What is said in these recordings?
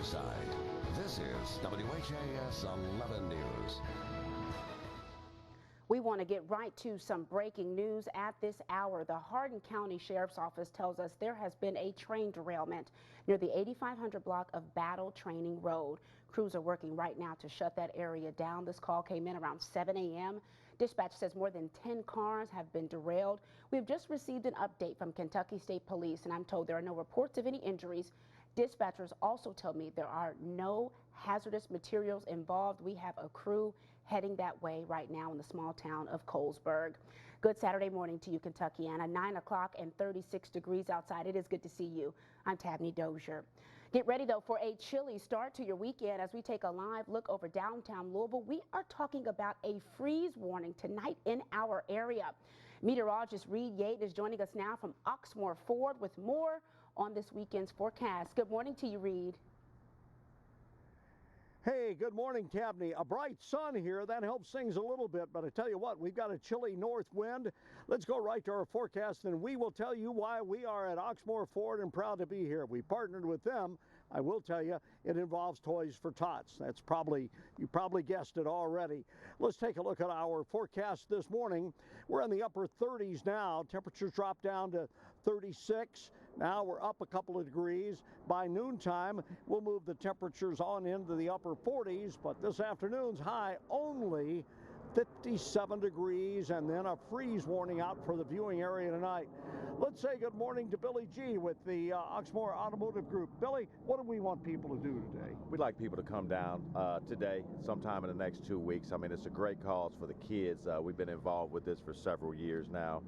Riverside. This is WHAS 11 News. We want to get right to some breaking news at this hour. The Hardin County Sheriff's Office tells us there has been a train derailment near the 8500 block of Battle Training Road. Crews are working right now to shut that area down. This call came in around 7 a.m. Dispatch says more than 10 cars have been derailed. We've just received an update from Kentucky State Police, and I'm told there are no reports of any injuries. Dispatchers also tell me there are no hazardous materials involved. We have a crew heading that way right now in the small town of Colesburg. Good Saturday morning to you, Kentuckiana. 9 o'clock and 36 degrees outside. It is good to see you. I'm Tabney Dozier. Get ready, though, for a chilly start to your weekend as we take a live look over downtown Louisville. We are talking about a freeze warning tonight in our area. Meteorologist Reed Yates is joining us now from Oxmoor Ford with more on this weekend's forecast. Good morning to you, Reed. Hey, good morning, Tabney. A bright sun here, that helps things a little bit, but I tell you what, we've got a chilly north wind. Let's go right to our forecast, and we will tell you why we are at Oxmoor Ford and proud to be here. We partnered with them. I will tell you, it involves Toys for Tots. You probably guessed it already. Let's take a look at our forecast this morning. We're in the upper 30s now. Temperatures drop down to 36. Now we're up a couple of degrees. By noontime, we'll move the temperatures on into the upper 40s, but this afternoon's high only 57 degrees, and then a freeze warning out for the viewing area tonight. Let's say good morning to Billy G with the Oxmoor Automotive Group. Billy, what do we want people to do today? We'd like people to come down today, sometime in the next 2 weeks. I mean, it's a great cause for the kids. We've been involved with this for several years now.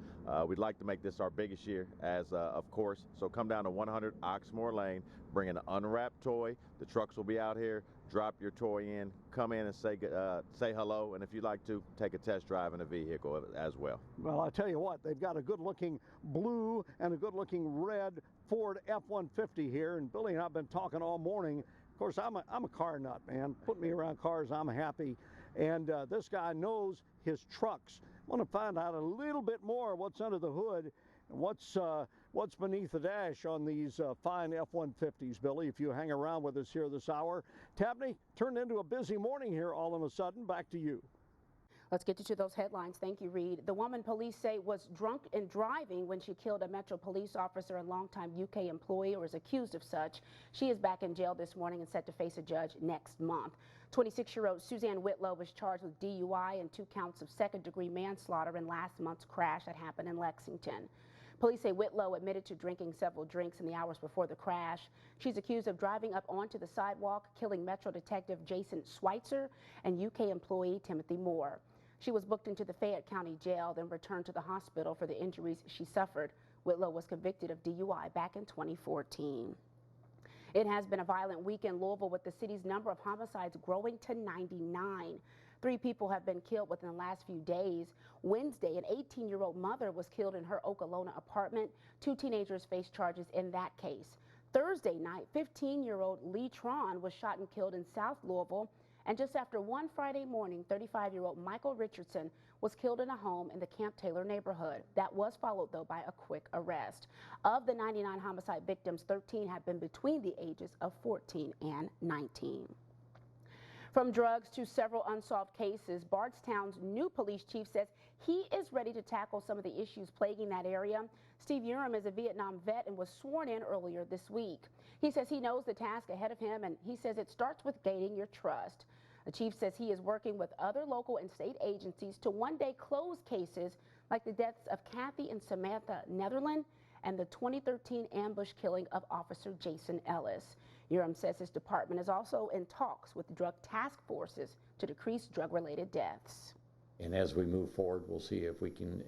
We'd like to make this our biggest year, of course. So come down to 100 Oxmoor Lane, bring an unwrapped toy. The trucks will be out here. Drop your toy in, come in and say hello, and if you'd like to, take a test drive in a vehicle as well. Well, I'll tell you what, they've got a good-looking blue and a good-looking red Ford F-150 here, and Billy and I have been talking all morning. Of course, I'm a car nut, man. Put me around cars, I'm happy, and this guy knows his trucks. I want to find out a little bit more what's under the hood and what's beneath the dash on these fine F-150s, Billy, if you hang around with us here this hour. Tabney, turned into a busy morning here all of a sudden. Back to you. Let's get you to those headlines. Thank you, Reed. The woman police say was drunk and driving when she killed a Metro police officer and longtime UK employee, or is accused of such. She is back in jail this morning and set to face a judge next month. 26-year-old Suzanne Whitlow was charged with DUI and 2 counts of second-degree manslaughter in last month's crash that happened in Lexington. Police say Whitlow admitted to drinking several drinks in the hours before the crash. She's accused of driving up onto the sidewalk, killing Metro Detective Jason Schweitzer and UK employee Timothy Moore. She was booked into the Fayette County Jail, then returned to the hospital for the injuries she suffered. Whitlow was convicted of DUI back in 2014. It has been a violent week in Louisville, with the city's number of homicides growing to 99. 3 people have been killed within the last few days. Wednesday, an 18-year-old mother was killed in her Okolona apartment. 2 teenagers face charges in that case. Thursday night, 15-year-old Lee Tron was shot and killed in South Louisville. And just after 1 Friday morning, 35-year-old Michael Richardson was killed in a home in the Camp Taylor neighborhood. That was followed, though, by a quick arrest. Of the 99 homicide victims, 13 have been between the ages of 14 and 19. From drugs to several unsolved cases, Bardstown's new police chief says he is ready to tackle some of the issues plaguing that area. Steve Urim is a Vietnam vet and was sworn in earlier this week. He says he knows the task ahead of him, and he says it starts with gaining your trust. The chief says he is working with other local and state agencies to one day close cases like the deaths of Kathy and Samantha Netherland and the 2013 ambush killing of Officer Jason Ellis. Urim says his department is also in talks with drug task forces to decrease drug-related deaths. And as we move forward, we'll see if we can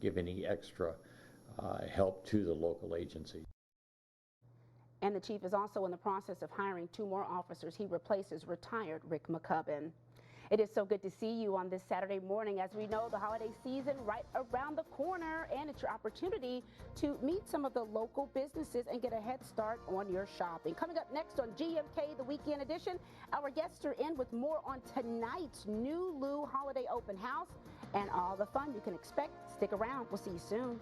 give any extra help to the local agency. And the chief is also in the process of hiring 2 more officers. He replaces retired Rick McCubbin. It is so good to see you on this Saturday morning. As we know, the holiday season right around the corner, and it's your opportunity to meet some of the local businesses and get a head start on your shopping. Coming up next on GMK, the Weekend Edition, our guests are in with more on tonight's New Lou Holiday Open House and all the fun you can expect. Stick around. We'll see you soon.